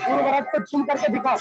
महाराज को छू करके दिखाओ।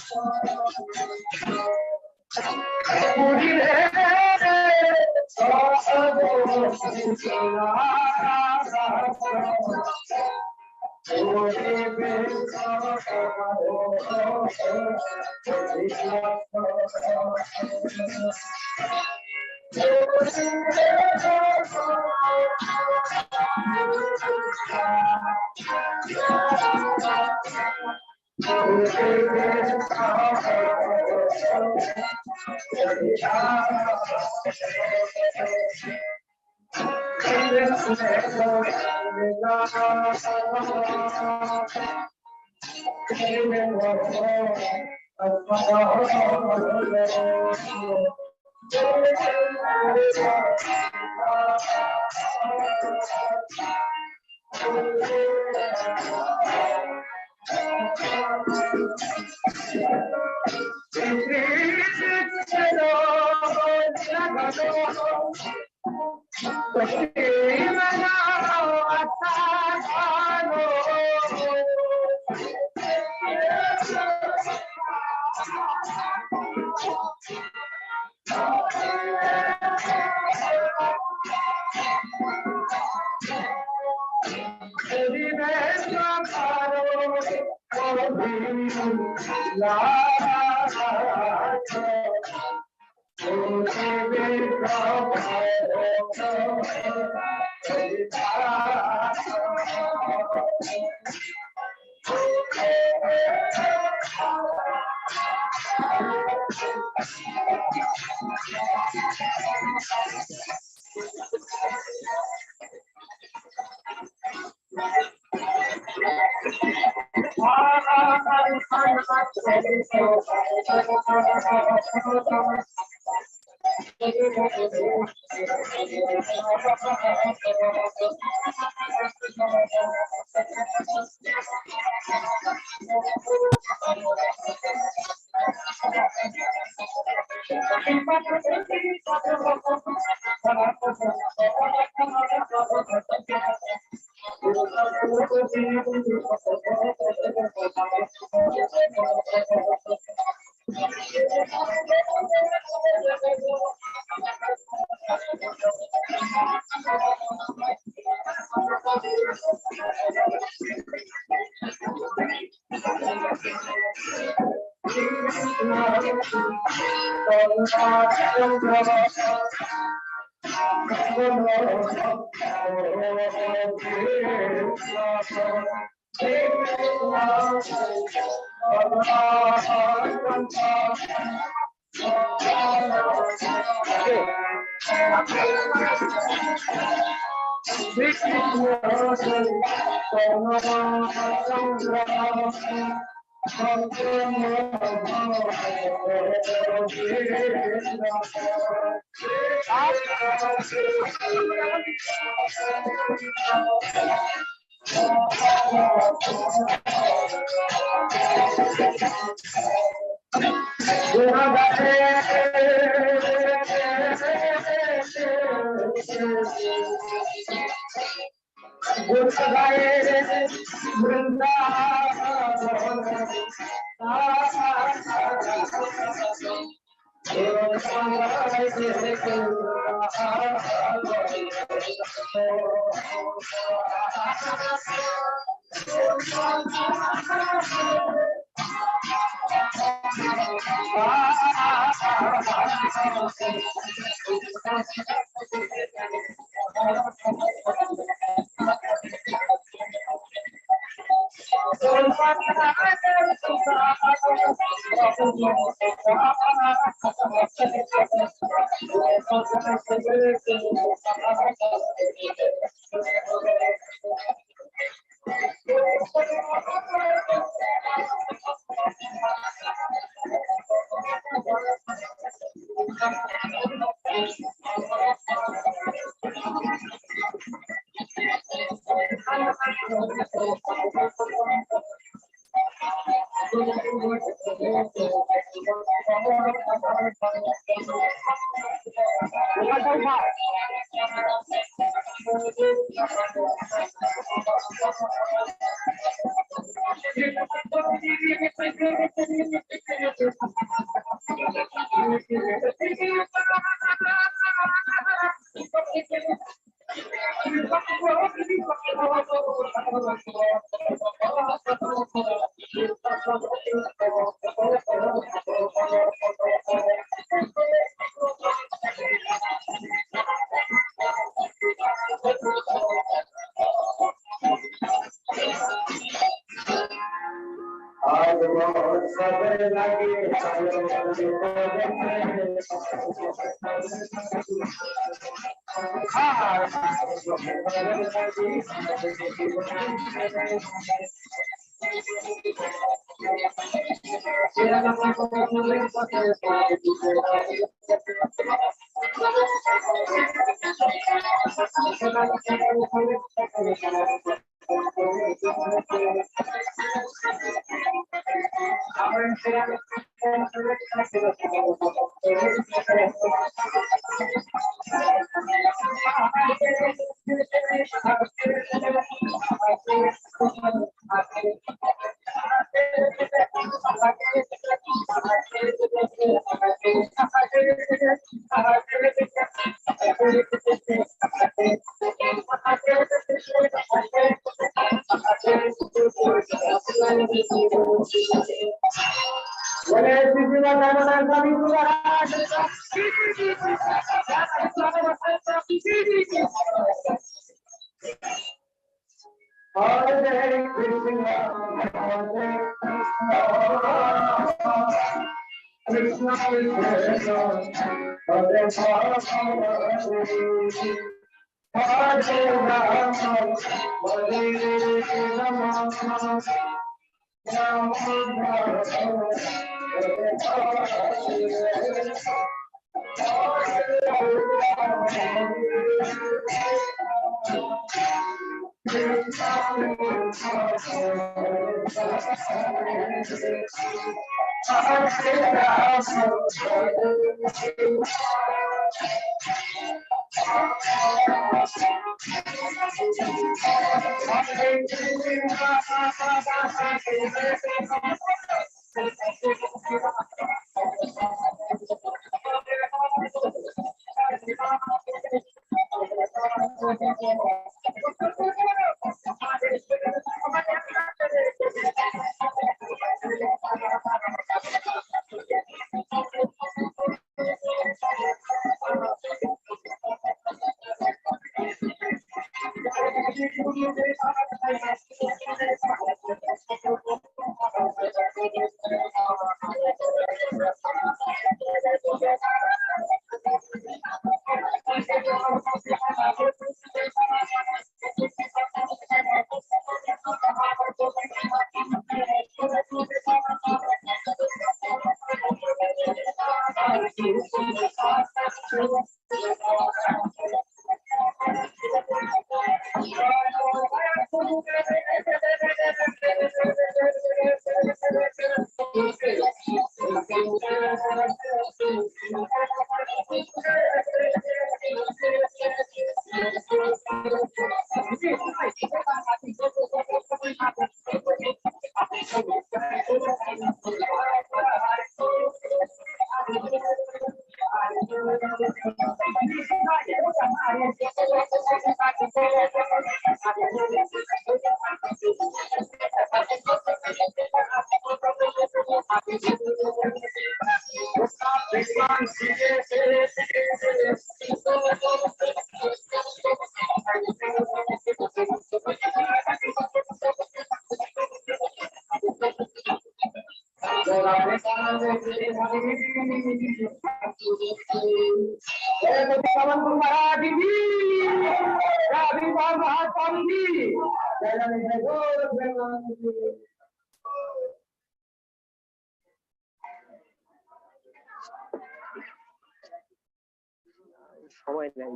সময় নেই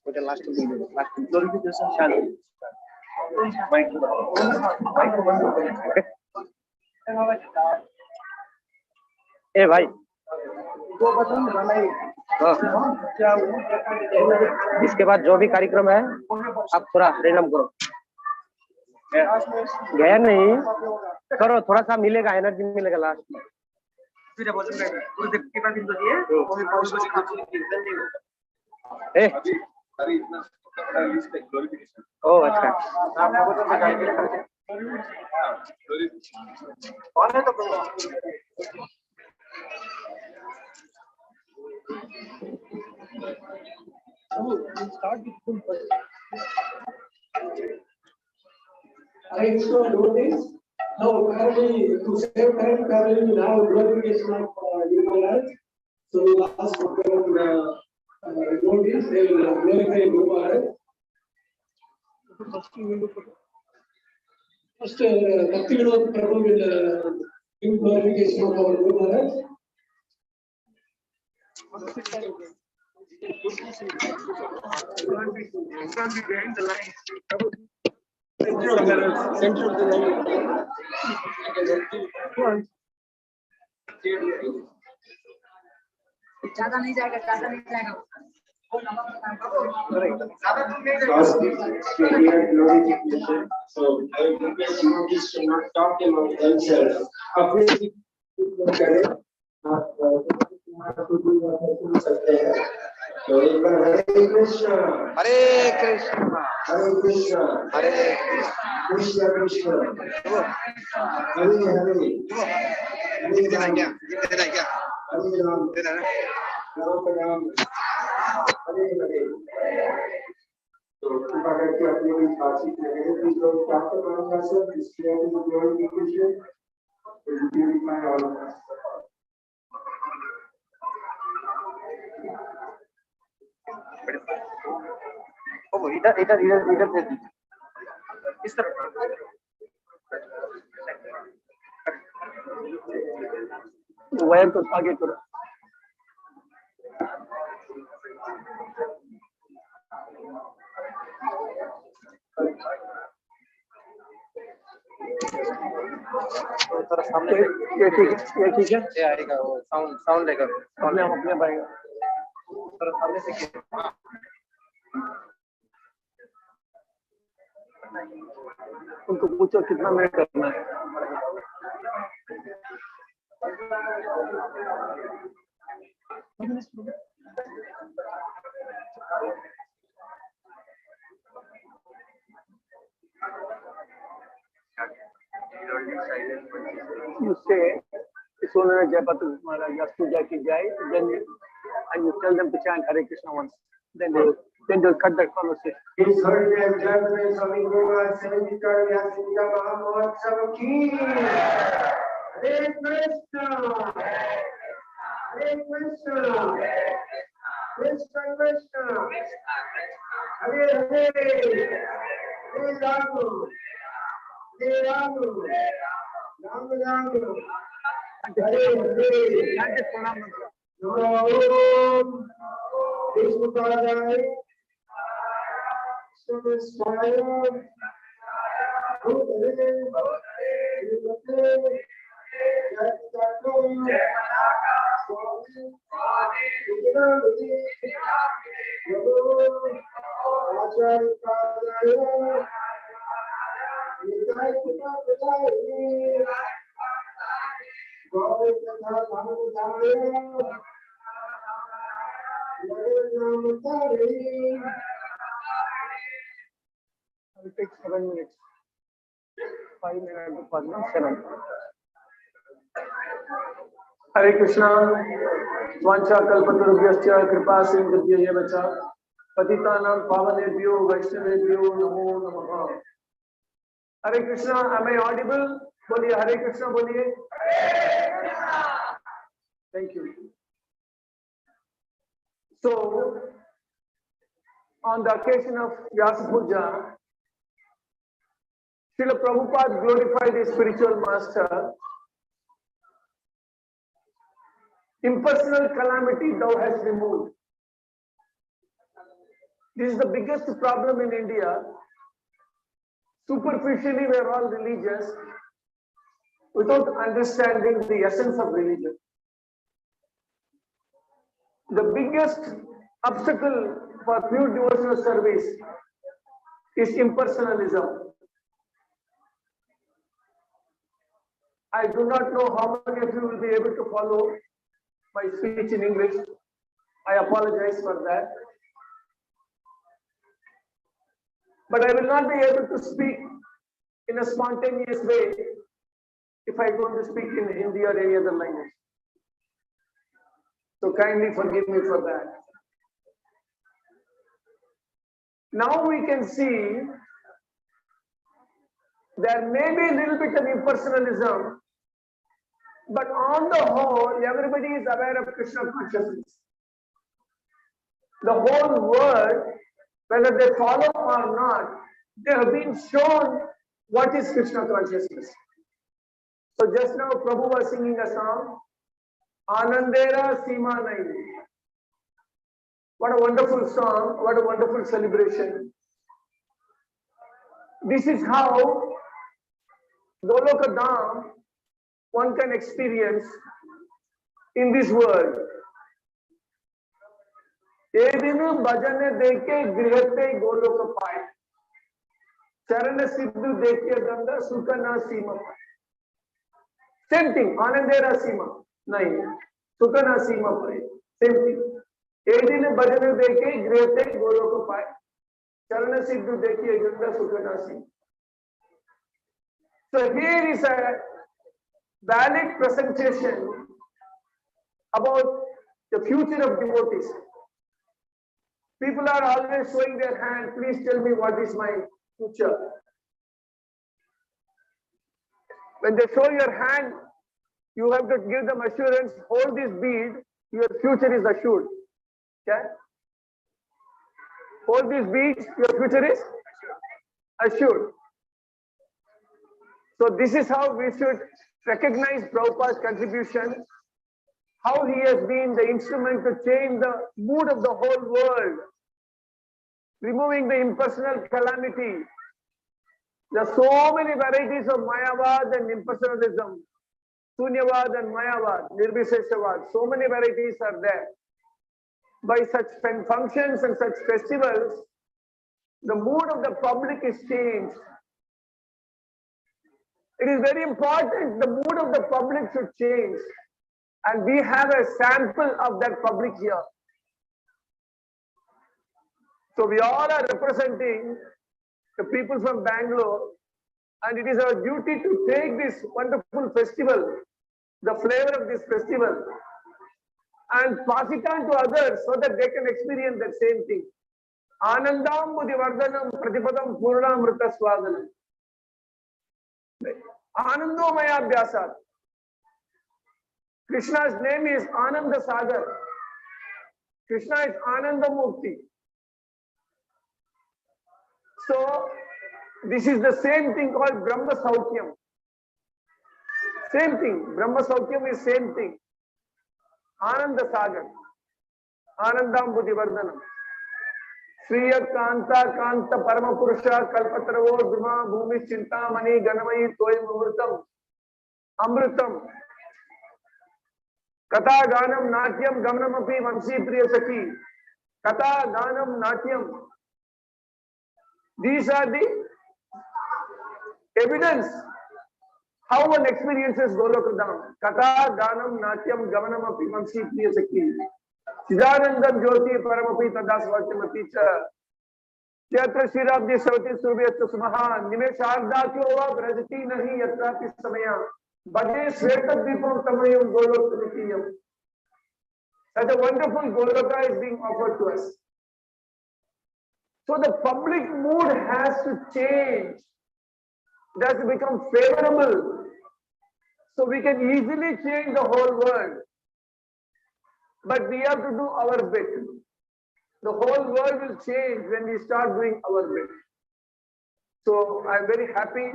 ওটা লাস্টে দিয়ে দেবো লাস্টে গ্লোরিফিকেশন শান্তি ए भाई इसके बाद जो भी कार्यक्रम है आप थोड़ा परिणाम करो गया नहीं करो थोड़ा सा मिलेगा एनर्जी मिलेगा लास्ट में ओ अच्छा Start with full first. I so do this. Now, currently, to save time, currently we have glorification of Maharaja. So, last program, notice, they will glorify Maharaja. First, Bhakti Vinod Prabhu will give glorification of our Guru Maharaj. Behind the line. Center of the line. ज्यादा नहीं जाएगा ज्यादा नहीं जाएगा So I will request devotees to not talk about themselves. So Hare Krishna, Hare Krishna, Hare Krishna, Hare Krishna Krishna, Hare Hare, Hare Ram, Ram Ram, Hare Hare. So, कृपा करके अपने भी बातचीत करें, please don't talk about yourself, it's clear to the glorification, so you purify all of us. ओ इधर इधर इधर इधर दे दीजिए इस तरफ वायर को आगे करो थोड़ा सामने ये ठीक है ये आएगा वो साउंड लेगा अपने आएगा थोड़ा सामने से उनको पूछो कितना मिनट करना है उससे उन्होंने जयपतक महाराज पूजा की जाए then and you tell them to chant Hare Krishna once then they'll cut that conversation. His Holy Name, Jayapataka, Swami Guru, Savitar, Vyasa, Maharaja ki. Hare Krishna, Hare Krishna, Krishna Krishna, Hare Hare, Hare Rama, Hare Rama, Rama Rama, Hare Hare. Namo Vishnupadaya, Samastaya, Bhutale, Bhutale, Jayapataka, Swami, Puja, Namo Jayapataka, Jayapataka, It will take 7 minutes. 5 minutes to 7. Hare Krishna. Vancha kalpatarubhyascha kripa sindhubhya cha patitanam pavanebhyo vaishnavebhyo namo namaha. Hare Krishna. Am I audible? Boliye Hare Krishna. Boliye. Thank you. So, on the occasion of Vyasa Puja, Srila Prabhupada glorified his spiritual master. Impersonal calamity thou hast removed. This is the biggest problem in India. Superficially, we are all religious without understanding the essence of religion. The biggest obstacle for pure devotional service is impersonalism. I do not know how many of you will be able to follow my speech in English. I apologize for that. But I will not be able to speak in a spontaneous way if I go to speak in Hindi or any other language. So kindly forgive me for that. Now we can see there may be a little bit of impersonalism, but on the whole, everybody is aware of Krishna consciousness. The whole world, whether they follow or not, they have been shown what is Krishna consciousness. So just now Prabhu was singing a song, Anandera Sima Nai. What a wonderful song, what a wonderful celebration. This is how Goloka Dham one can experience in this world. Edinu bhajane deke grihate Goloka pai. Charana siddhu deke danda sukana sima. Same thing, Anandera Sima. Nahi. Sukana Sima pai. Same thing. Edinu bhajane deke grihate Goloka pai. Charana siddhu deke danda sukana sima. So here is a valid presentation about the future of devotees. People are always showing their hand, please tell me what is my future. When they show your hand, you have to give them assurance, hold this bead, your future is assured. Okay? Hold this bead, your future is assured. So this is how we should recognize Prabhupada's contribution, how he has been the instrument to change the mood of the whole world, removing the impersonal calamity. There are so many varieties of Mayavad and impersonalism, Sunyavad and Mayavad, Nirbhiseshavad, so many varieties are there. By such functions and such festivals, the mood of the public is changed. It is very important the mood of the public should change, and we have a sample of that public here. So we all are representing the people from Bangalore, and it is our duty to take this wonderful festival, the flavor of this festival, and pass it on to others so that they can experience that same thing. Anandam Budivardhanam Pratipadam Purnamrita Swadanam. Anandomaya Vyasa. Krishna's name is Ananda Sagar. Krishna is Ananda Mukti. So this is the same thing called Brahma Saukyam. Same thing. Brahma Saukyam is same thing. Ananda Sagar. Anandam Budivardhanam. Sriya Kanta Kanta Parama Purusha Kalpatravo Duma Bhumi Chintamani Ganamai Toyam Amrutam Amrutam Kata Ganam Natyam Gamanamapi Vamsi Priya Saki Kata Ganam Natyam. These are the evidence how one experiences Goloka Dham. Kata Ganam Natyam Gamanamapi Vamsi Priya Saki Siddhanandam Jyoti Paramapi Tadas Vatamati Cha Teatra Shirabdi Savati Surbhyatsa Sumaha Nimesh Ardakyo Brajati Nahi Yatrati Samaya Bade Sveta Dipam Tamayam Golokritiyam. Such a wonderful Goloka is being offered to us. So the public mood has to change. It has to become favorable. So we can easily change the whole world. But we have to do our bit. The whole world will change when we start doing our bit. So I am very happy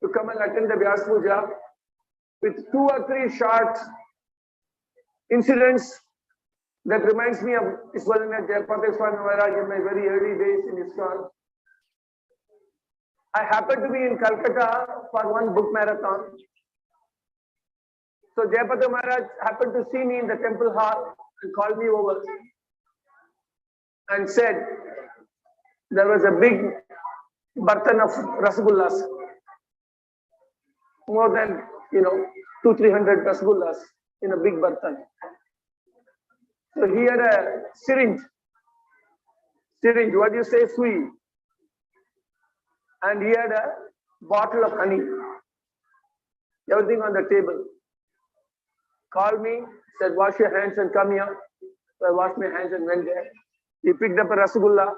to come and attend the Vyasa Puja with 2 or 3 short incidents that reminds me of Iswaran Jayapataka Swami Maharaja in my very early days in ISKCON. I happened to be in Calcutta for one book marathon. So Jayapataka Maharaj happened to see me in the temple hall and called me over and said there was a big bartan of rasgullas, more than 200-300 rasgullas in a big bartan. So he had a syringe, what do you say, sui, and he had a bottle of honey, everything on the table. Called me, said, wash your hands and come here. So I washed my hands and went there. He picked up a rasagulla.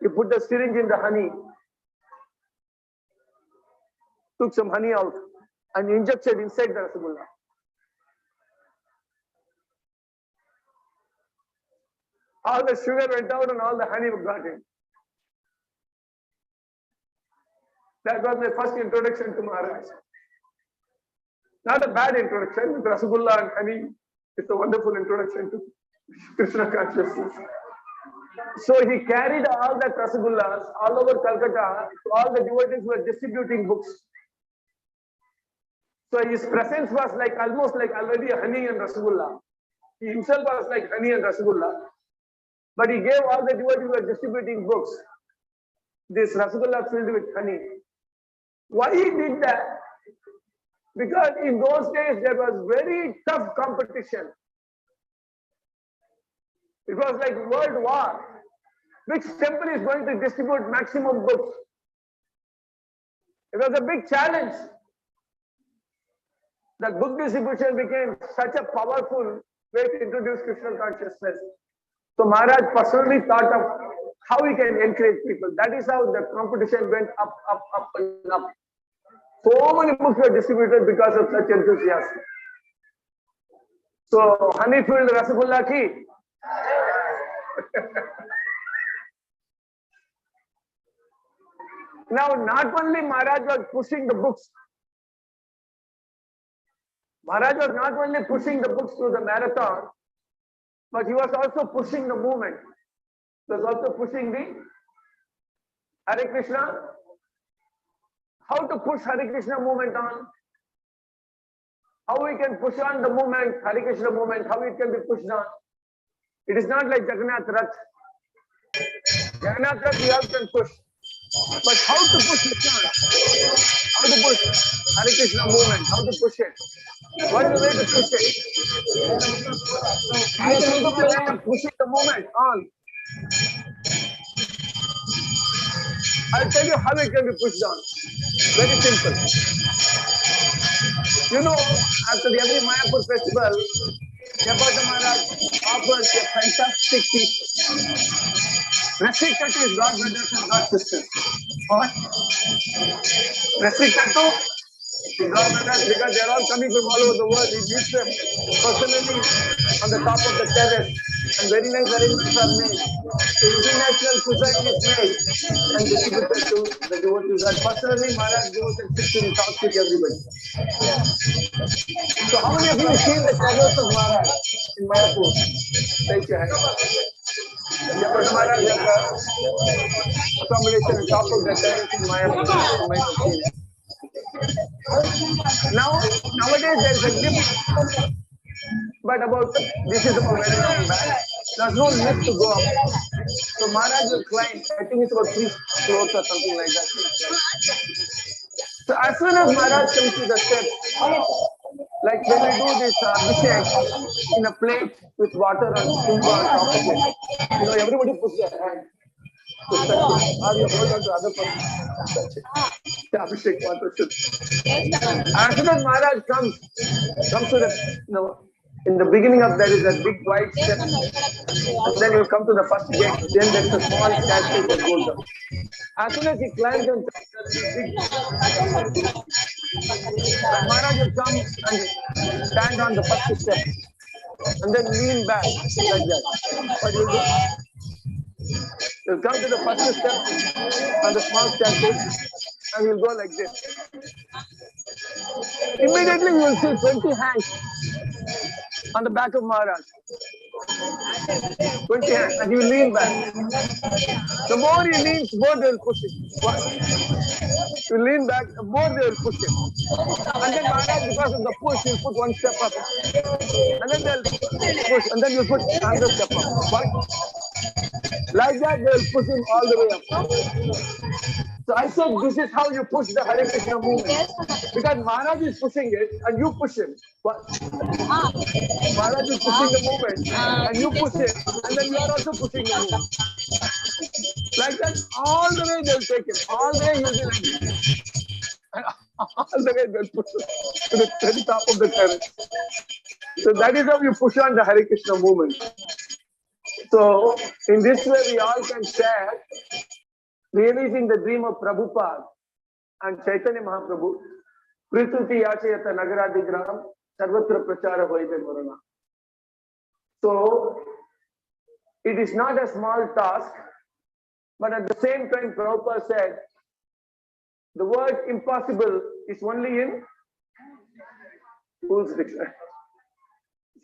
He put the syringe in the honey, took some honey out and injected inside the rasagulla. All the sugar went out and all the honey got in. That was my first introduction to Maharaj. Not a bad introduction. With rasagulla and honey, it's a wonderful introduction to Krishna consciousness. So he carried all that rasagullas all over Calcutta. All the devotees were distributing books. So his presence was like almost like already honey and rasagulla. He himself was like honey and rasagulla. But he gave all the devotees who were distributing books this rasagulla filled with honey. Why he did that? Because in those days there was very tough competition. It was like world war. Which temple is going to distribute maximum books? It was a big challenge. That book distribution became such a powerful way to introduce Krishna consciousness. So Maharaj personally thought of how he can encourage people. That is how the competition went up, up, up and up. So many books were distributed because of such enthusiasm. So honey-filled rasagulla ki. Now, not only Maharaj was pushing the books. Maharaj was not only pushing the books through the marathon, but he was also pushing the movement. He was also pushing the Hare Krishna. How to push Hare Krishna movement on? How we can push on the movement, Hare Krishna movement, how it can be pushed on? It is not like Jagannath Rath. Jagannath Rath we all can push. But how to push it on? How to push Hare Krishna movement? How to push it? What is the way to push it? I think of the way of pushing the movement on. I'll tell you how it can be pushed on. Very simple. You know, after every Mayapur festival, Jayapataka Maharaj offers a fantastic feast. Restricted to is God brothers and God sisters. What? Restricted to God brothers because they are all coming from all over the world. He meets them personally on the top of the terrace and very nice arrangements are made. The international cuisine is made and distributed to the devotees. And personally, Maharaj goes and sits and talks with everybody. So how many of you have seen the shadows of Maharaj in Mayapur? Raise your hand. Jayapataka Maharaj has accommodation on top of the terrace in Mayapur. Nowadays there is a glimpse, but about this is about very long back. There's no lift to go up. So Maharaj will climb. I think it's about 3 floors or something like that. So as soon as Maharaj comes to the steps, like when we do this abhishek in a plate with water and silver on top of it, you know, everybody puts their hand to touch it, or you hold on to other person to touch it. The abhishek water should. As soon as Maharaj comes to the, you know, in the beginning of there is a big white step, and then you come to the first gate, then there is a small statue that goes up. As soon as he climbs on Maharaj will come and stand on the first step and then lean back like that. What will do? He'll come to the first step on the small statue and he'll go like this. Immediately you will see 20 hands on the back of Maharaj. 20 hands, and he will lean back. The more he leans, more they will push him. You lean back, the more they will push him. And then Maharaj, because of the push, he'll put one step up. And then they'll push, and then you'll put another step up. What? Like that, they'll push him all the way up. So I said, this is how you push the Hare Krishna movement. Because Maharaj is pushing it and you push him. What? Maharaj is pushing the movement and you push it and then you are also pushing the movement. Like that, all the way they'll take it. All the way you'll be like this. And all the way they push to the very top of the terrace. So that is how you push on the Hare Krishna movement. So in this way, we all can share realizing the dream of Prabhupada and Chaitanya Mahaprabhu. Prituti yachayata nagaradigram sarvatra prachara vaide marana. So it is not a small task, but at the same time, Prabhupada said, the word impossible is only in Fool's Dictionary.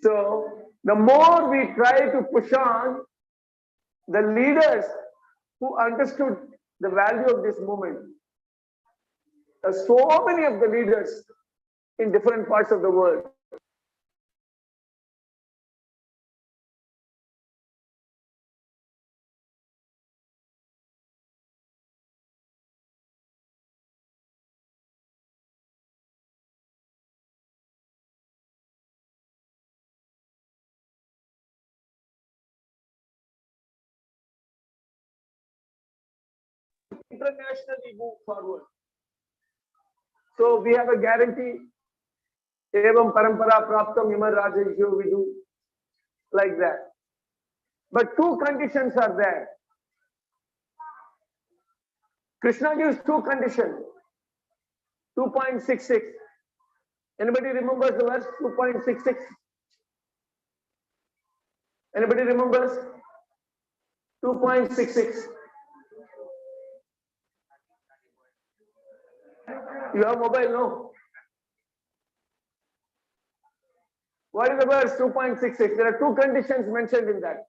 So the more we try to push on, the leaders who understood the value of this movement, so many of the leaders in different parts of the world, internationally move forward. So we have a guarantee, evam parampara praptam imar rajeshyo, we do like that. But two conditions are there. Krishna gives two conditions. 2.66. Anybody remembers the verse 2.66? Anybody remembers? 2.66. You have mobile, no? What is the verse 2.66? There are two conditions mentioned in that.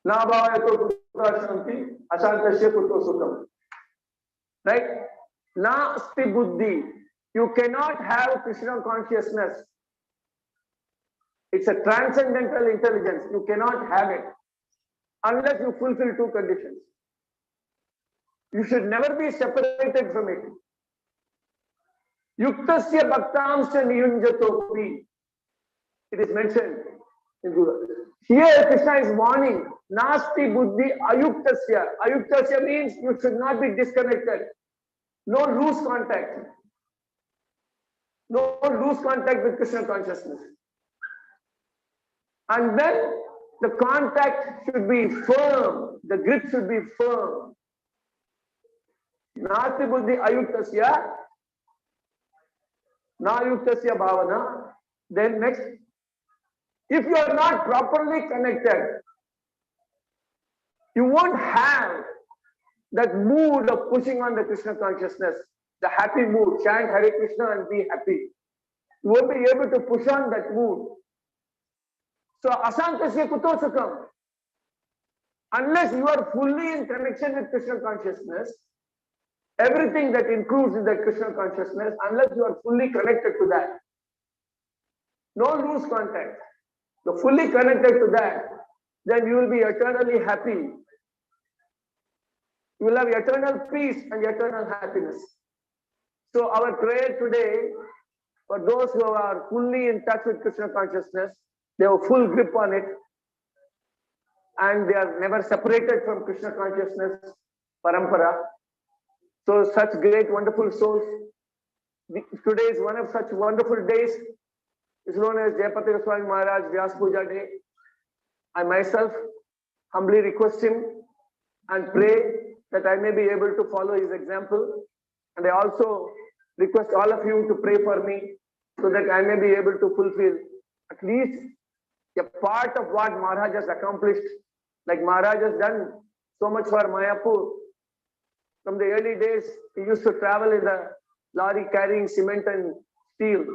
Na bhavayato putrashanti asantasya putro sukam. Right? Na asti buddhi. You cannot have Krishna consciousness. It's a transcendental intelligence. You cannot have it unless you fulfill two conditions. You should never be separated from it. Yuktasya bhaktamsya niyunjatopi. It is mentioned in Guru. Here Krishna is warning, nasti buddhi ayuktasya. Ayuktasya means you should not be disconnected. No loose contact. No loose contact with Krishna consciousness. And then the contact should be firm. The grip should be firm. Nasti buddhi ayuktasya. Na ayuktasya bhavana. Then next, if you are not properly connected, you won't have that mood of pushing on the Krishna consciousness, the happy mood, chant Hare Krishna and be happy. You won't be able to push on that mood. So, asantasya kuto sukam. Unless you are fully in connection with Krishna consciousness, everything that includes in that Krishna consciousness, unless you are fully connected to that, no loose contact. So fully connected to that, then you will be eternally happy. You will have eternal peace and eternal happiness. So our prayer today, for those who are fully in touch with Krishna consciousness, they have a full grip on it, and they are never separated from Krishna consciousness, parampara. So such great, wonderful souls. Today is one of such wonderful days. It's known as Jayapataka Swami Maharaja Vyasa Puja Day. I myself humbly request him and pray that I may be able to follow his example. And I also request all of you to pray for me so that I may be able to fulfill at least a part of what Maharaj has accomplished. Like Maharaj has done so much for Mayapur. From the early days, he used to travel in the lorry carrying cement and steel.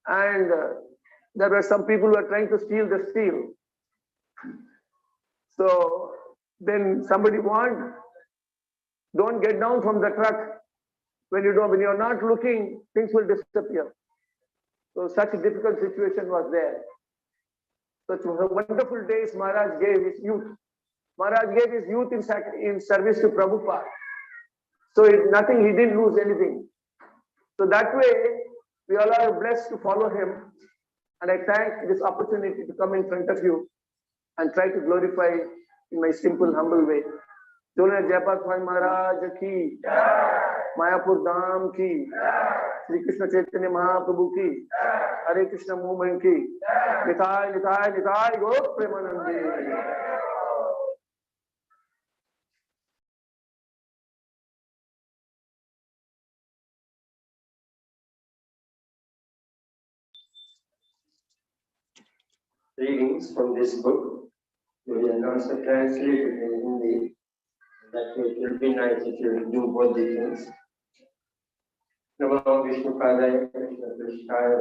And there were some people who were trying to steal the steel. So then somebody warned, don't get down from the truck. When you're not looking, things will disappear. So such a difficult situation was there. Such wonderful days Maharaj gave his youth. Maharaj gave his youth in service to Prabhupada. So he didn't lose anything. So that way, we all are blessed to follow him. And I thank this opportunity to come in front of you and try to glorify in my simple, humble way. Jolene Jayapataka Maharaja ki, Mayapur Dham ki, Sri Krishna Chaitanya Mahaprabhu ki, Hare Krishna movement ki, Nitai, Nitai, Nitai, Go Premanande. Readings from this book. We will also translate it in Hindi. That way it will be nice if you do both the things. Namo Vishnu Padaya Krishna Krishnaya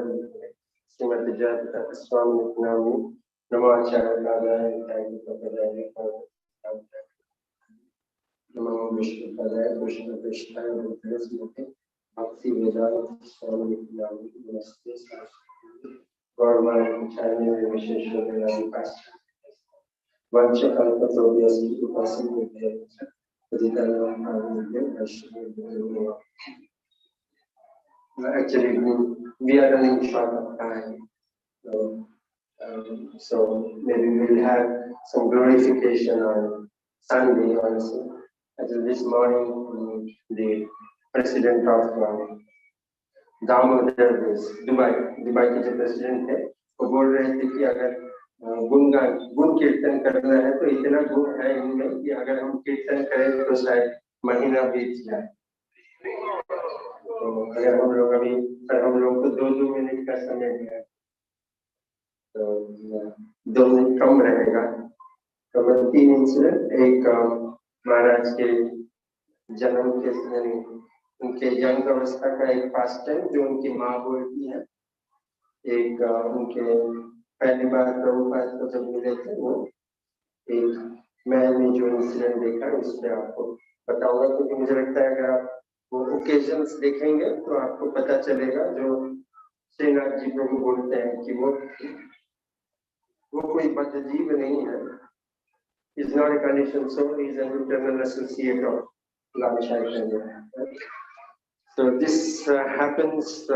Srimati Jayapataka Swami Namo Namo Acharya Padaya. Thank you for the Namo Vishnu Padaya Krishna Krishnaya Srimati Bhakti Vedanta Swami Namo Namaste Gauravan Chanya Visheshwara Pastor Vancha Kalpatodhyasti Upasam Actually, we are running short of time, so maybe we will have some glorification on Sunday also. As this morning, the president of Damodar Dubai के जो president थे वो बोल रहे थे कि अगर गुण कीर्तन करना है तो इतना गुण है इनमें कि अगर हम कीर्तन करें तो शायद महीना बीत जाए। तो अगर हम लोग को 2-2 मिनट का समय है तो 2 मिनट कम रहेगा। तो मैं 3 इंसिडेंट, एक महाराज के जन्म के उनके यंग अवस्था का एक पास्ट टाइम जो उनकी माँ बोलती है, एक उनके पहली बार प्रभुपाद को जब मिले थे वो एक मैंने जो इंसिडेंट देखा उसमें आपको बताऊंगा, क्योंकि मुझे लगता है अगर आप वो ओकेजन्स देखेंगे तो आपको पता चलेगा जो श्रीनाथ जी प्रभु बोलते हैं कि वो कोई बद्धजीव नहीं है, is not a conditioned soul, he is an eternal associate of Lord Chaitanya. So this happens,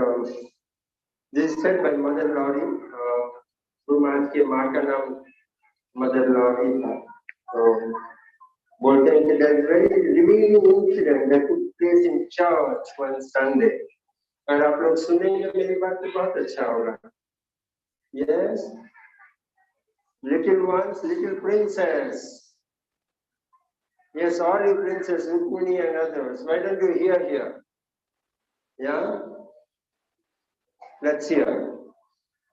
this is said by Mother Lori. Guru Maharaj के माँ का नाम Mother Lori था। तो बोलते हैं कि there is very revealing incident that took place in church one Sunday. और आप लोग सुनेंगे मेरी बात तो बहुत अच्छा होगा। Yes, little ones, little princess. Yes, all you princes, Rukmini and others. Why don't you hear here? Yeah? Let's hear.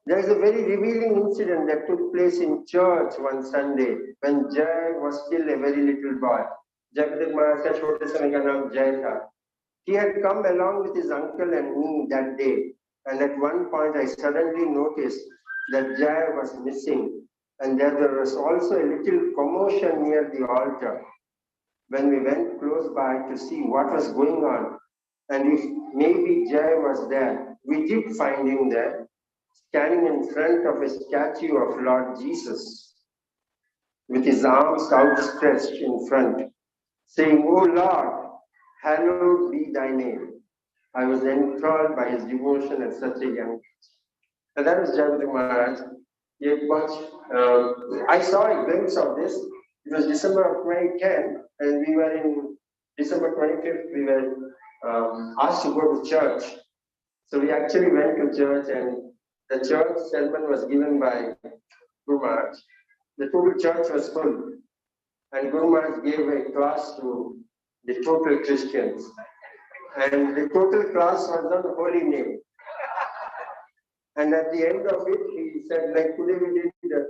There is a very revealing incident that took place in church one Sunday when Jay was still a very little boy. Jayapataka Maharaj का छोटे समय का नाम Jay था. He had come along with his uncle and me that day, and at one point I suddenly noticed that Jay was missing, and there was also a little commotion near the altar. When we went close by to see what was going on, and if maybe Jay was there, we did find him there, standing in front of a statue of Lord Jesus, with his arms outstretched in front, saying, "O Lord, hallowed be thy name." I was enthralled by his devotion at such a young age. And that was Jayapataka Maharaj. I saw a glimpse of this. It was December of 2010, and we were in December 25th, we were asked to go to church. So we actually went to church, and the church sermon was given by Guru Maharaj. The total church was full, and Guru Maharaj gave a class to the total Christians. And the total class was on holy name. And at the end of it, he said, like today we did the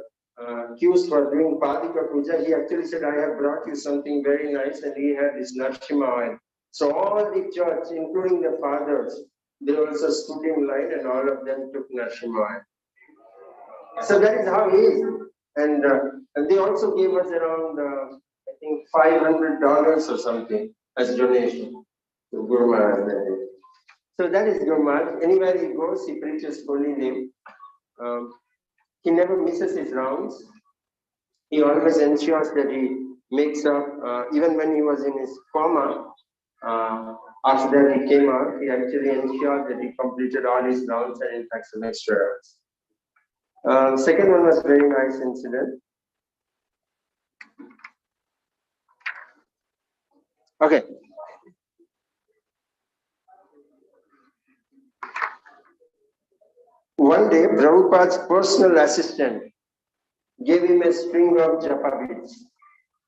cues for doing Padika Puja. He actually said, "I have brought you something very nice," and he had this Narshima oil. So all the church, including the fathers, they also stood in line, and all of them took Narshima oil. So that is how he is. And they also gave us around, I think, $500 or something as donation to Guru Maharaj. So that is Guru Maharaj. Anywhere he goes, he preaches holy name. He never misses his rounds. He always ensures that he makes up, even when he was in his coma, after that he came out, he actually ensured that he completed all his rounds and in fact some extra rounds. Second one was very nice incident. Okay. One day, Prabhupada's personal assistant gave him a string of japa beads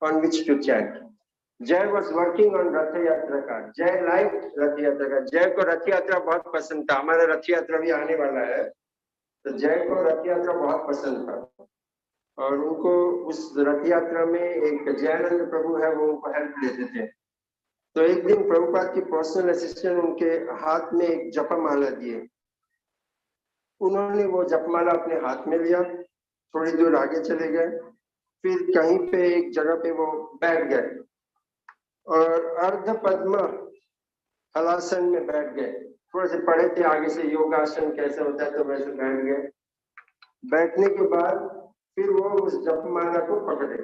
on which to chant. Jay was working on Rath Yatra ka. Jay liked Rath Yatra ka. Jay को रथ यात्रा बहुत पसंद था. हमारा रथ यात्रा भी आने वाला है. तो जय को रथ यात्रा बहुत पसंद था. और उनको उस रथ यात्रा में एक जयानंद प्रभु है, वो उनको हेल्प देते थे. तो एक दिन प्रभुपाद की पर्सनल असिस्टेंट उनके हाथ में एक जपमाला दिए. उन्होंने वो जपमाला अपने हाथ में लिया, थोड़ी दूर आगे चले गए, फिर कहीं पे एक जगह पे वो बैठ गए और अर्ध पद्म हलासन में बैठ गए. थोड़े से पढ़े थे आगे से योगासन कैसे होता है, तो वैसे बैठ गए. बैठने के बाद फिर वो उस जपमाला को पकड़े.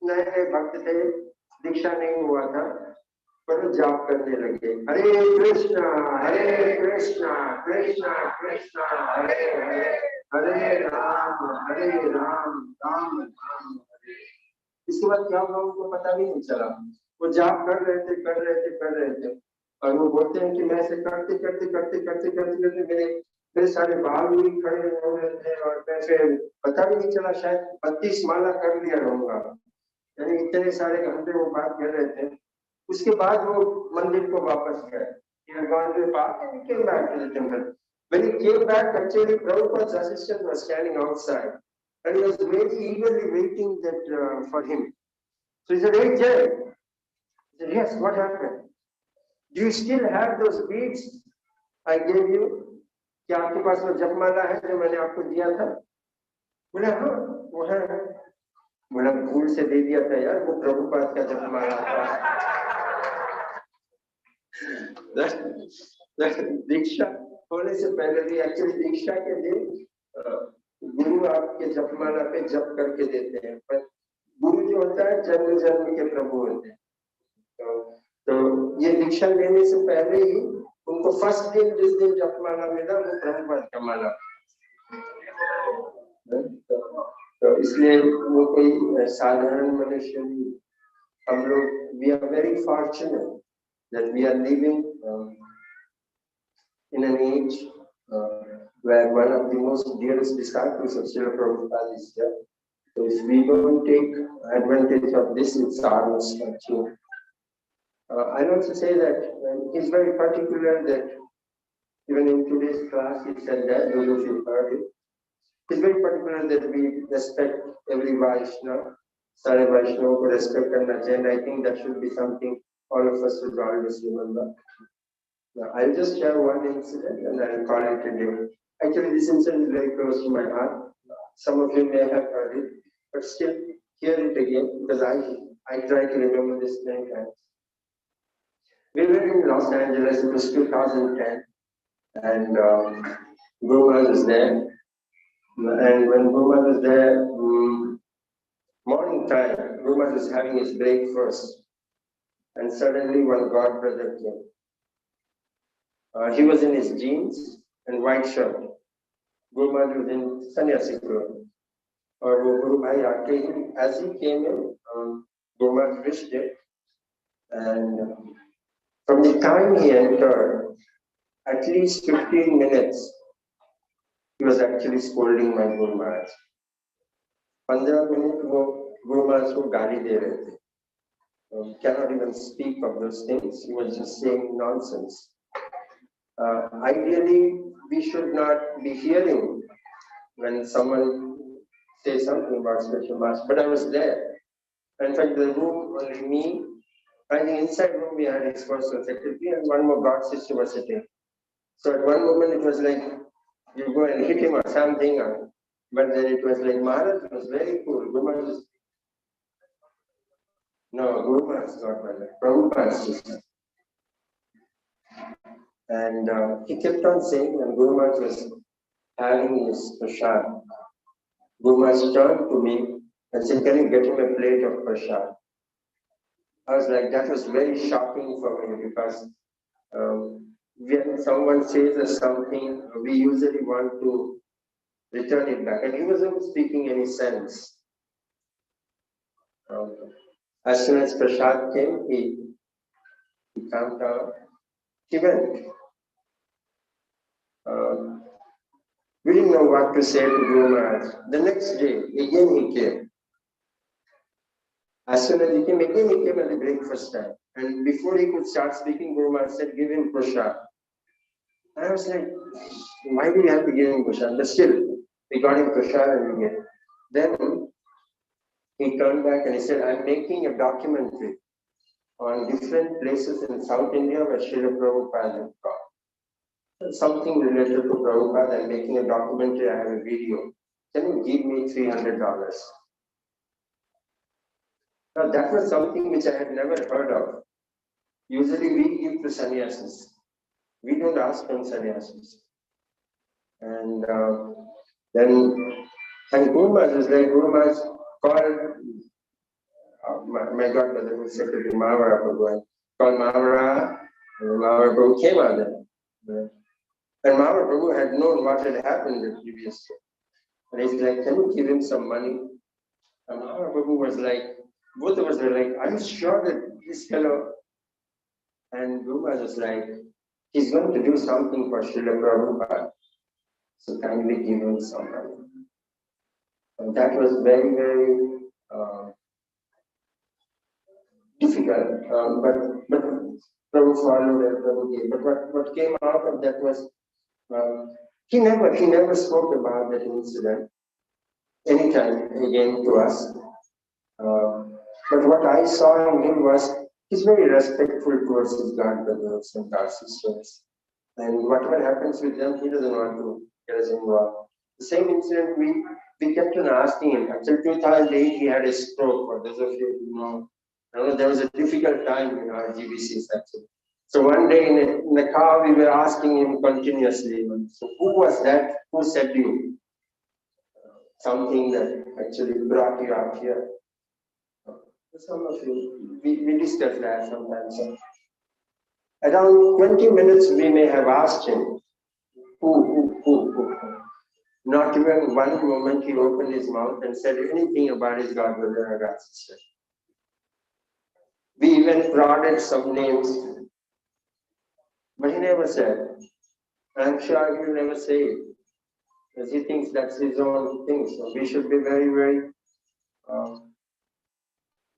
नए नए भक्त थे, दीक्षा नहीं हुआ था, पर जाप करने लगे. हरे कृष्णा कृष्णा कृष्णा हरे हरे, हरे राम राम राम हरे. इसके बाद क्या हुआ उनको पता भी नहीं चला. वो जाप कर रहे थे और वो बोलते हैं कि मैं ऐसे करते मेरे सारे बाल भी खड़े हो रहे थे और मैं फिर पता भी नहीं चला, शायद 32 माला कर लिया रहूंगा. यानी इतने सारे घंटे वो बात कर रहे थे. उसके बाद वो मंदिर को वापस गए. He had gone to the park and he came back to the temple. When he came back, actually Prabhupada's assistant was standing outside and he was very eagerly waiting that for him. So he said, "Hey Jay," he said, "Yes, what happened? Do you still have those beads I gave you? क्या आपके पास वो जपमाला है जो मैंने आपको दिया था?" बोले हाँ वो है. बोला भूल से दे दिया था यार, वो प्रभुपाद का जपमाला था. दीक्षा होने से पहले भी एक्चुअली दीक्षा के दिन गुरु आपके जपमाला पे जप करके देते हैं, पर गुरु जो होता है जन्म जन्म के प्रभु होते हैं. तो ये दीक्षा लेने से पहले ही उनको फर्स्ट दिन जिस दिन जपमाला मिला वो प्रभुपाद का माला. तो इसलिए वो कोई साधारण मनुष्य नहीं. हम लोग we are very fortunate that we are living in an age where one of the most dearest disciples of Srila Prabhupada is here. So if we don't take advantage of this, it's our misfortune. I'll also say that he's very particular that even in today's class he said that, those of you heard it. He's very particular that we respect every Vaishnava, Sare Vaishnava को respect करना चाहिए. And I think that should be something all of us should always remember. Now, I'll just share one incident and I'll call it a day. Actually, this incident is very close to my heart. Some of you may have heard it, but still hear it again because I try to remember this many times. We were in Los Angeles, it was 2010, and Guru Maharaj was there. And when Guru Maharaj was there, morning time, Guru Maharaj was having his breakfast. And suddenly one god brother came. He was in his jeans and white shirt. Guru Maharaj was in sannyasi clothes. और वो गुरु भाई आके ही, as he came in, Guru Maharaj wished it. And from the time he entered, at least 15 minutes, he was actually scolding my Guru Maharaj. 15 minutes वो Guru Maharaj को गाली दे रहे थे. Cannot even speak of those things. He was just saying nonsense. Ideally, we should not be hearing when someone says something about special mass, but I was there. In fact, the room, only me, I think inside room we had his personal secretary and one more god sister was sitting. So at one moment it was like, you go and hit him or something, but then it was like, Maharaj was very cool. No, Guru Maharaj is not my life. Prabhupada's sister. And he kept on saying, and Guru Maharaj was having his prasad. Guru Maharaj turned to me and said, "Can you get him a plate of prasad?" I was like, that was very shocking for me because when someone says us something, we usually want to return it back. And he wasn't speaking any sense. As soon as prasad came, he He camped out. He went. We didn't know what to say to Guru Maharaj. The next day, again he came. As soon as he came, again he came at the breakfast time. And before he could start speaking, Guru Maharaj said, give him prasad. I was like, why do you have to give him prasad? But still, we got him prasad and we gave. Then he turned back and he said, I'm making a documentary on different places in South India where Srila Prabhupada had gone. Something related to Prabhupada. I'm making a documentary, I have a video. Can you give me $300? Now that was something which I had never heard of. Usually we give to sannyasis. We don't ask from sannyasis. And then Guru Maharaj was like, Guru Maharaj called my godmother, who said to the Maharaja Prabhu, called Maharaja, and the Maharaja Prabhu came out there. And Maharaja Prabhu had known what had happened the previous day. And he's like, can you give him some money? And Maharaja Prabhu was like, both of us were like, are you sure that this fellow? And Guru Maharaj was like, he's going to do something for Srila Prabhupada. So kindly give him some money. And that was very, very difficult. But Prabhu followed and Prabhu gave. But what came out of that was, he never spoke about that incident anytime again to us. But what I saw in him was, he's very respectful towards his god brothers and god sisters. And whatever happens with them, he doesn't want to get us involved. The same incident, we kept on asking him. Until 2008, he had a stroke. For those of you who know, there was a difficult time in our GBCs actually. So one day in the car, we were asking him continuously, so who was that? Who said you? Something that actually brought you out here. Some of you, we discussed that sometimes. Around 20 minutes, we may have asked him, who. Not even one moment he opened his mouth and said anything about his god brother or god sister. We even prodded some names, but he never said. I'm sure he will never say it, because he thinks that's his own thing. So we should be very, very,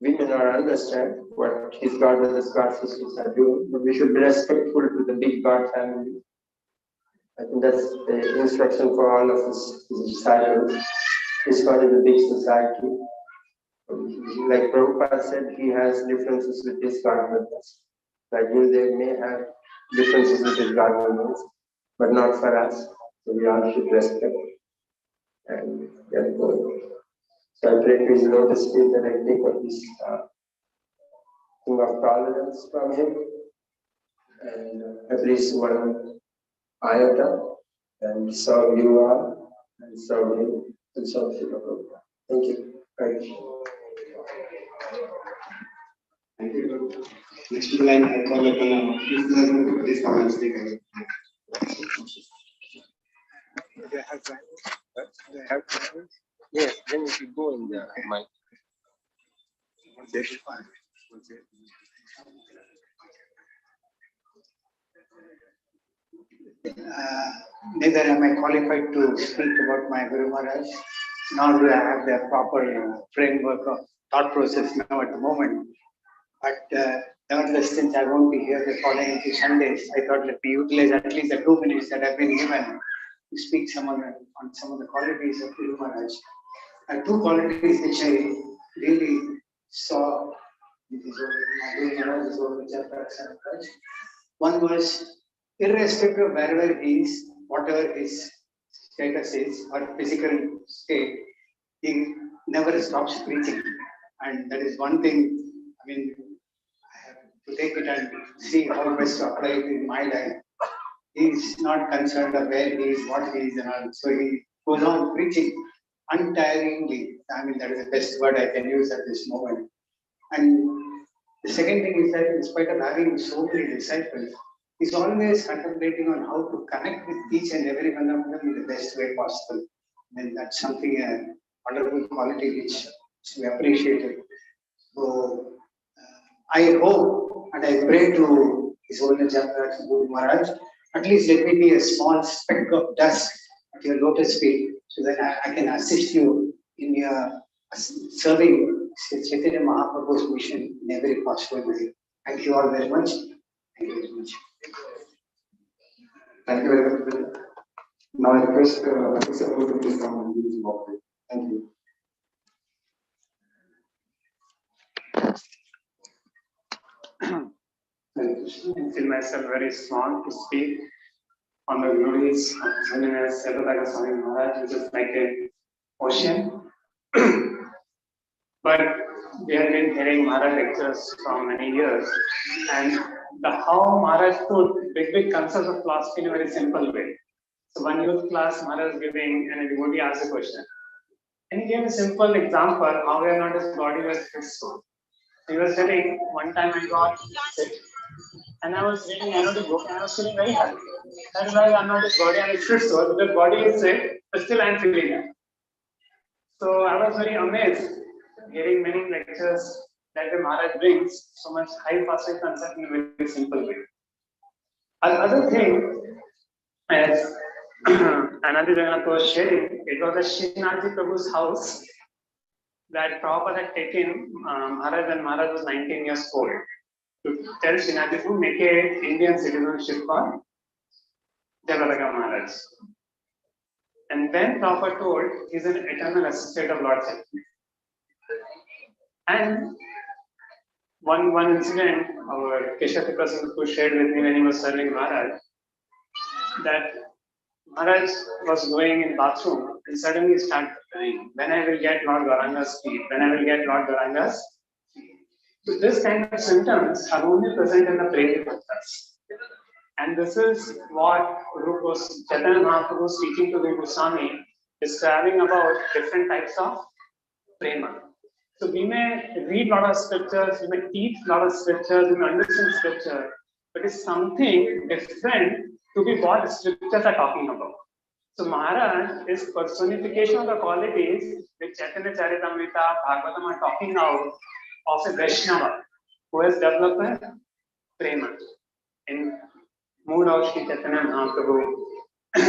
we may not understand what his god brothers, god sisters are doing, but we should be respectful to the big God family. I think that's the instruction for all of us disciples. ISKCON is a big society. Like Prabhupada said, he has differences with his god brothers. Like Gurudev may have differences with his god brothers, but not for us. So we all should respect and get going. So I pray to his lotus feet that I take up this thing of tolerance from him, and at least one iota, and serve you all, and serve him, and serve Srila Prabhupada. Thank you. Thank you. Thank you. Next line, I call upon please come and speak again. Do I have time? Do I have time? Yes, then you should go in the mic. Neither am I qualified to speak about my Guru Maharaj, nor do I have the proper framework of thought process now at the moment. But nevertheless, since I won't be here the following 2 Sundays, I thought let me utilize at least the 2 minutes that have been given to speak on some of the qualities of Guru Maharaj. 2 qualities which I really saw with his own Guru Maharaj's own Jayapataka. One was, irrespective of wherever he is, whatever his status is or physical state, he never stops preaching. And that is one thing, I mean, I have to take it and see how best to apply it in my life. He is not concerned of where he is, what he is, and all. So he goes on preaching untiringly. I mean, that is the best word I can use at this moment. And the second thing is that in spite of having so many disciples, he's always contemplating on how to connect with each and every one of them in the best way possible. And that's something, a wonderful quality which we appreciated. So I hope and I pray to His Holiness Guru Maharaj, at least let me be a small speck of dust at your lotus feet, so that I can assist you in your serving Chaitanya Mahaprabhu's mission in every possible way. Thank you all very much. Thank you very much. Thank you very much. Now I request Mr. Guru to please come and give his walk. Thank you. I feel myself very small to speak on the glories of His Holiness Jayapataka Swami Maharaj, which is like an ocean. But we have been hearing Maharaj lectures for many years, and how Maharaj put big concepts of philosophy in a very simple way. So one youth class Maharaj was giving, and a devotee asked a question. And he gave a simple example how we are not as body, we are spirit soul. He was telling, one time I got sick, and I was reading another book, and I was feeling very happy. I realized I'm not this body, I'm a spirit soul. The body is sick, but still I'm feeling it. So I was very amazed hearing many lectures that the Maharaj brings so much high philosophical concept in a very simple way. Another thing, as Anandi Jagannath was sharing, it was a Srinathji Prabhu's house that Prabhupada had taken Maharaj when Maharaj was 19 years old to tell Srinathji to make an Indian citizenship for Jayapataka Maharaj. And then Prabhupada told he's an eternal associate of Lord Chaitanya. And one incident our Keshav Prasad shared with me when he was serving Maharaj, that Maharaj was going in bathroom and suddenly he started crying, when I will get Lord Gauranga's feet, when I will get Lord Gauranga's feet. So this kind of symptoms are only present in the Premi Bhaktas. And this is what Chaitanya Mahaprabhu was teaching to the Swami, describing about different types of prema. So we may read a lot of scriptures, we may teach a lot of scriptures, we may understand scripture, but it's something different to be what scriptures are talking about. So Maharaj is personification of the qualities which Chaitanya Charitamrita, Bhagavatam are talking out of a Vaishnava who has developed a prema in mood of Sri Chaitanya Mahaprabhu,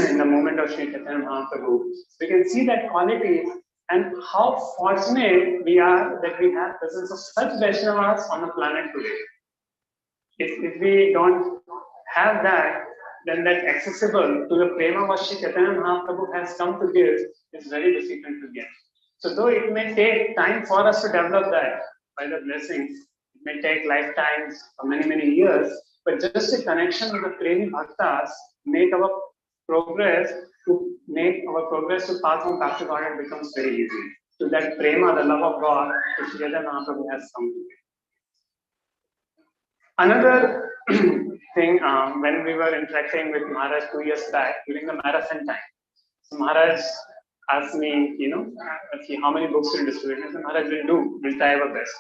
in the moment of Sri Chaitanya Mahaprabhu. So we can see that qualities and how fortunate we are that we have presence of such Vaishnavas on the planet today. If we don't have that, then that accessible to the prema what Sri Chaitanya Mahaprabhu has come to give is very difficult to get. So though it may take time for us to develop that by the blessings, it may take lifetimes or many years, but just a connection with the Premi Bhaktas make our progress to path on back to God, it becomes very easy. So that prema, the love of God, which Chaitanya Mahaprabhu has come to give. Another thing, when we were interacting with Maharaj 2 years back during the marathon time, so Maharaj asked me, how many books will distribute? I said, Maharaj we'll try our best.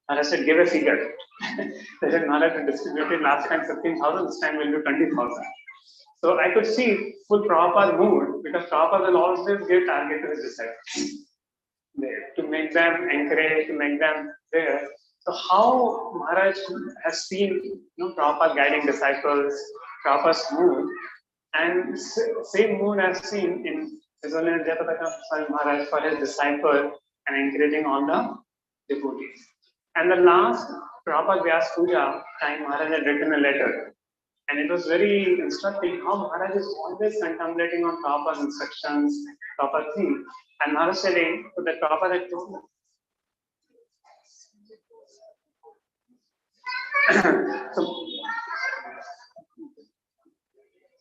Maharaj said, give a figure. I said, Maharaj, we distributed last time 15,000, this time we'll do 20,000. So I could see full Prabhupada mood, because Prabhupada will always give target to his disciples to make them encourage, to make them there. So how Maharaj has seen Prabhupada guiding disciples, Prabhupada's mood, and same mood I've seen in His Holiness Jayapataka Swami Maharaj for his disciple and encouraging all the devotees. And the last Prabhupada Vyasa Puja time, Maharaj had written a letter. And it was very instructive how Maharaj is always contemplating on Prabhupada's instructions, Prabhupada things. And Maharaj saying to the Prabhupada had told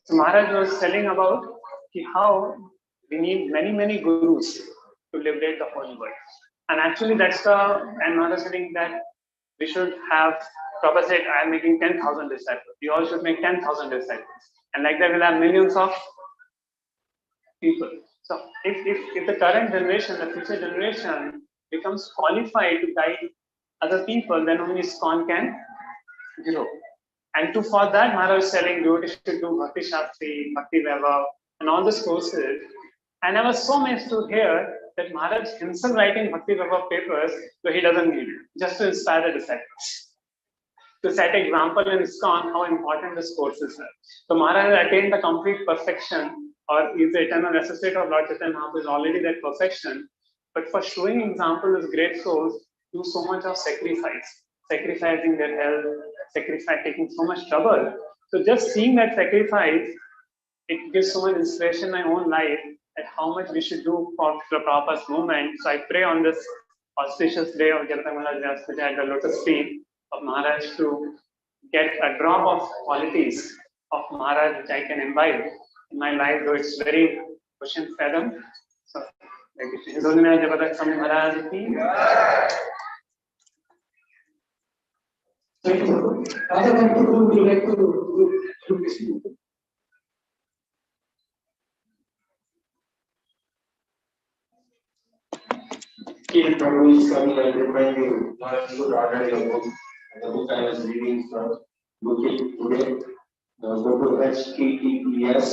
so Maharaj was telling about how we need many gurus to liberate the whole world. And actually and Maharaj saying that we should have, Prabhupada said, I am making 10,000 disciples. You all should make 10,000 disciples. And like that we'll have millions of people. So if the current generation, the future generation becomes qualified to guide other people, then only ISKCON can grow. And for that, Maharaj was telling devotees to do Bhakti Shastri, Bhakti Vaibhav, and all these courses. And I was so amazed to hear that Maharaj himself writing Bhakti Vaibhav papers, so he doesn't need it, just to inspire the disciples. to set example in ISKCON how important this course is. So Maharaja attained the complete perfection, or is the eternal associate of Lord Chaitanya Mahaprabhu, is already that perfection. But for showing example, as great souls do so much of sacrifice, sacrificing their health, taking so much trouble. So just seeing that sacrifice, it gives so much inspiration in my own life that how much we should do for the Prabhupada's movement. So I pray on this auspicious day of Jayapataka Vyasa Puja at the lotus feet of Maharaj to get a drop of qualities of Maharaj which I can imbibe in my life, though it's very question fathom. So, thank you. Jayapataka Swami Maharaj ki. Thank you. Other than people would like to listen. Keep Prabhu's son and remind you not to order your book. The book I was reading from, book it today. Go to HTTPS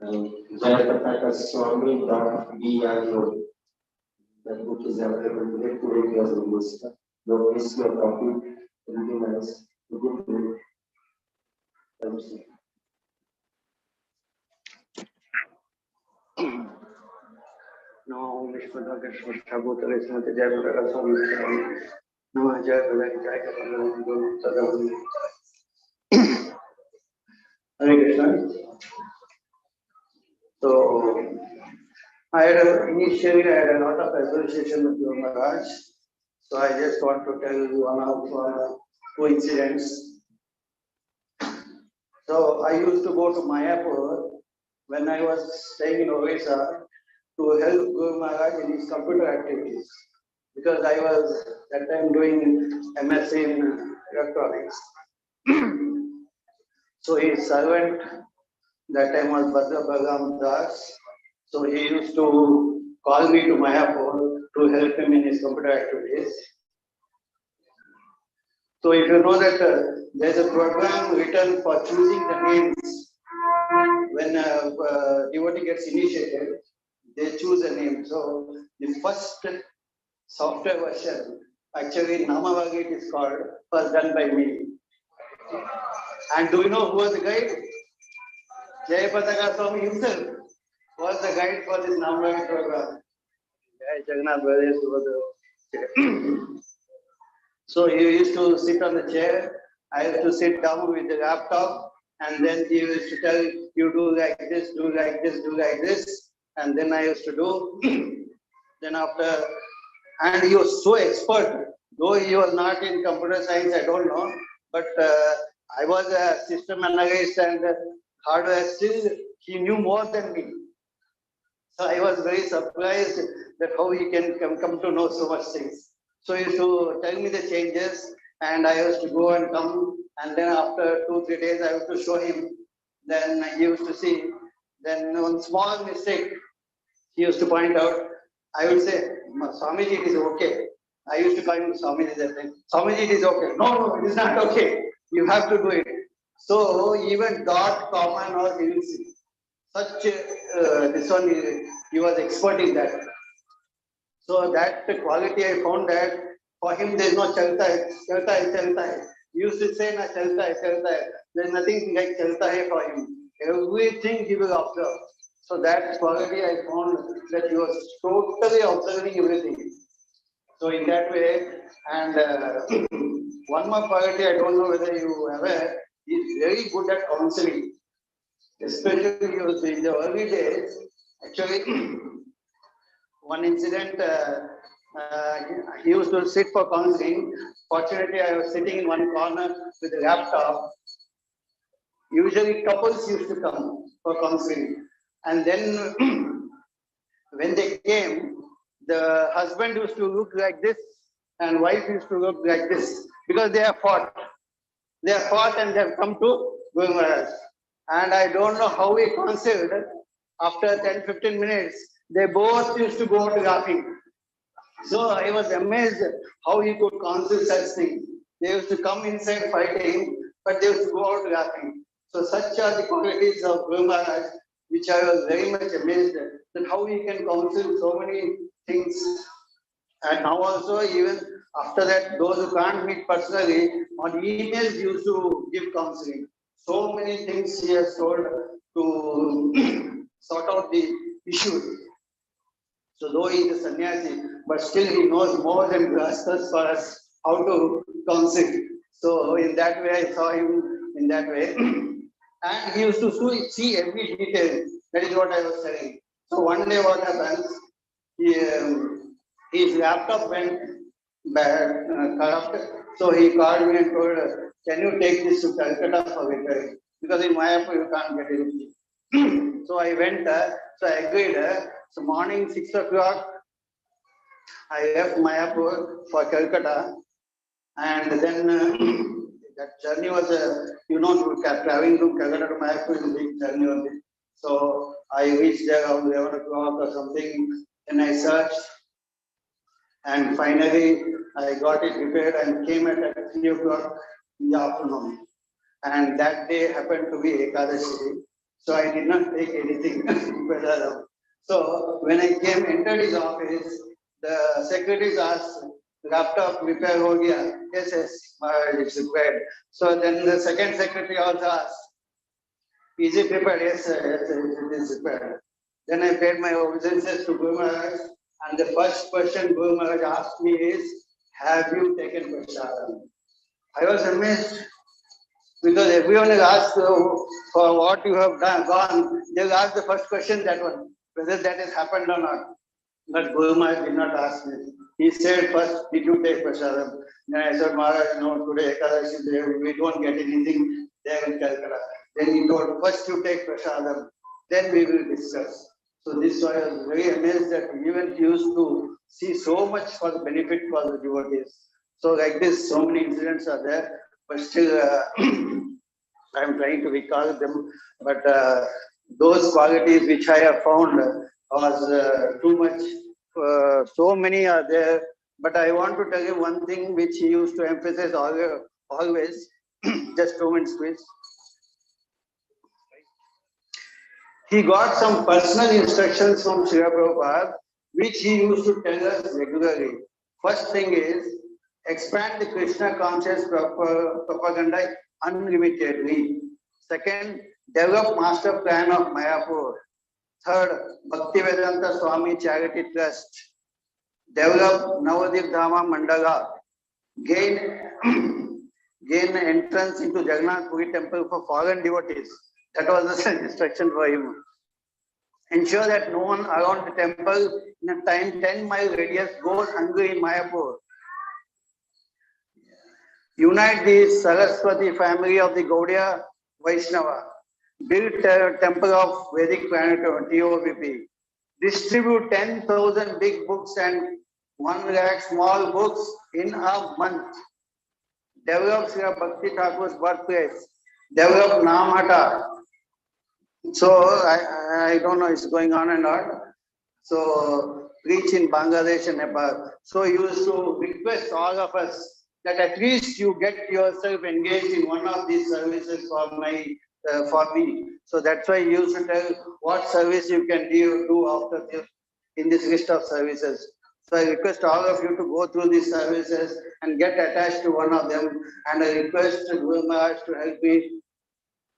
Jayapataka Swami.bio. That book is available today. Today was in this. Don't miss your copy. Everything else. Good to thank you. No, Vishwadagashwa Prabhupada is not the Jayapataka Swami. No, Jayapataka Jayapataka. Hare Krishna. So, initially I had a lot of association with Guru Maharaj. So I just want to tell you one of coincidence. So I used to go to Mayapur when I was staying in Vyasa to help Guru Maharaj in his computer activities, because I was that time doing MSc in electronics. So his servant that time was Bhadra Bhagam Das. So he used to call me to Mayapur to help him in his computer activities. So if you know that there is a program written for choosing the names. When a devotee gets initiated, they choose a name. So the first software version, actually Namavagit is called, was done by me. And do you know who was the guide? Jayapataka Swami himself was the guide for this Namavagit program. So he used to sit on the chair, I used to sit down with the laptop, and then he used to tell you do like this, do like this, do like this, and then I used to do. Then after, and he was so expert, though he was not in computer science, I don't know, but I was a system analyst and hardware, still he knew more than me. So I was very surprised that how he can come to know so much things. So he used to tell me the changes, and I used to go and come, and then after 2-3 days I used to show him. Then he used to see. Then one small mistake he used to point out. I would say, Swamiji, it is okay. I used to call him Swamiji that time. Swamiji, it is okay. No, it is not okay. You have to do it. So even dot, comma, or he will see. Such this one, he was expert in that. So that quality I found that for him there is no chalta hai. He used to say na chalta hai. There is nothing like chalta hai for him. Everything he will observe. So that quality I found that he was totally observing everything. So in that way, and one more quality I don't know whether you are aware, he is very good at counseling. Especially in the early days, actually, one incident, he used to sit for counseling. Fortunately, I was sitting in one corner with a laptop. Usually, couples used to come for counseling. And then, when they came, the husband used to look like this, and wife used to look like this, because they have fought. They have fought and they have come to Guru Maharaj. And I don't know how he counseled. After 10-15 minutes, they both used to go out laughing. So I was amazed how he could counsel such things. They used to come inside fighting, but they used to go out laughing. So such are the qualities of Guru Maharaj, which I was very much amazed at, that how he can counsel so many things. And now also, even After that, those who can't meet personally, on emails used to give counseling. So many things he has told to sort out the issues. So though he is a sannyasi, but still he knows more than us as far as how to counsel. So in that way, I saw him in that way. And he used to see every detail. That is what I was saying. So one day what happens, his laptop went bad, corrupted. So he called me and told, can you take this to Calcutta for repairing? Because in Mayapur you can't get anything. So I went, so I agreed. So morning 6 o'clock, I left Mayapur for Calcutta. And then that journey was, traveling from Calcutta to Mayapur is a big journey only. So I reached there around 11 o'clock or something, and I searched. And finally, I got it repaired and came at 3 o'clock in the afternoon. And that day happened to be Ekadashi. So I did not take anything. So when I entered his office, the secretaries asked, laptop repair ho gaya? Yes, it's repaired. So then the second secretary also asked, is it repaired? Yes, it is repaired. Then I paid my obeisances to Guru Maharaj, and the first question Guru Maharaj asked me is, have you taken prashadam? I was amazed because everyone has asked for what you have gone. They will ask the first question, that one, whether that has happened or not. But Guru Maharaj did not ask me. He said, first, did you take prashadam? Then I said, Maharaj, no, today Ekadashi, we don't get anything there in Calcutta. Then he told, first you take prashadam, then we will discuss. So this I was very amazed that even he used to see so much for the benefit for the devotees. So like this, so many incidents are there, but still I am trying to recall them. But those qualities which I have found was too much. So many are there. But I want to tell you one thing which he used to emphasize always. Just 2 minutes, please. He got some personal instructions from Srila Prabhupada, which he used to tell us regularly. First thing is, expand the Krishna conscious propaganda unlimitedly. Second, develop master plan of Mayapur. Third, Bhaktivedanta Swami Charity Trust. Develop Navadip Dhama Mandala. Gain entrance into Jagannath Puri temple for foreign devotees. That was the instruction for him. Ensure that no one around the temple in a 10-mile radius goes hungry in Mayapur. Unite the Saraswati family of the Gaudiya Vaishnava. Build a temple of Vedic planetarium, TOVP. Distribute 10,000 big books and 1 lakh small books in a month. Develop Sri Bhakti Thakur's birthplace. Develop Namhata. So I don't know, it's going on and on. So preach in Bangladesh and Nepal. So he used to request all of us that at least you get yourself engaged in one of these services for me. So that's why he used to tell what service you can do after this in this list of services. So I request all of you to go through these services and get attached to one of them. And I request Guru Maharaj to help me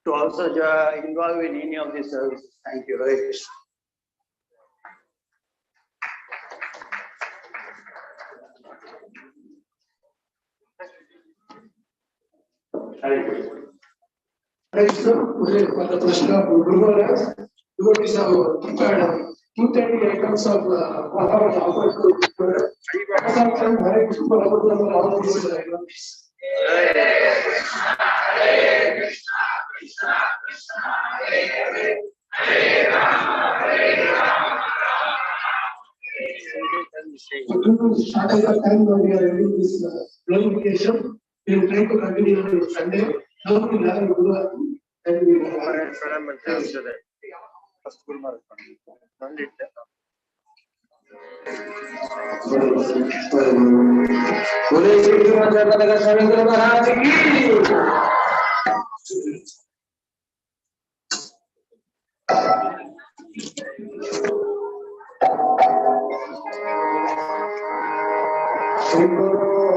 to also involve in any of these services. Thank you very much. The Krishna Guru Maharaj, devotees have prepared 230 items of Maharaja offered to Hare Krishna for all these items. Hare Krishna, Krishna Krishna, Hare Hare, Hare Rama, Hare Rama, So due to shortage of time, we are ending this presentation. We will try to continue on Sunday. Now we have a Guru and we will have बोले श्री जयपताका स्वामी गुरु महाराज की श्री गुरु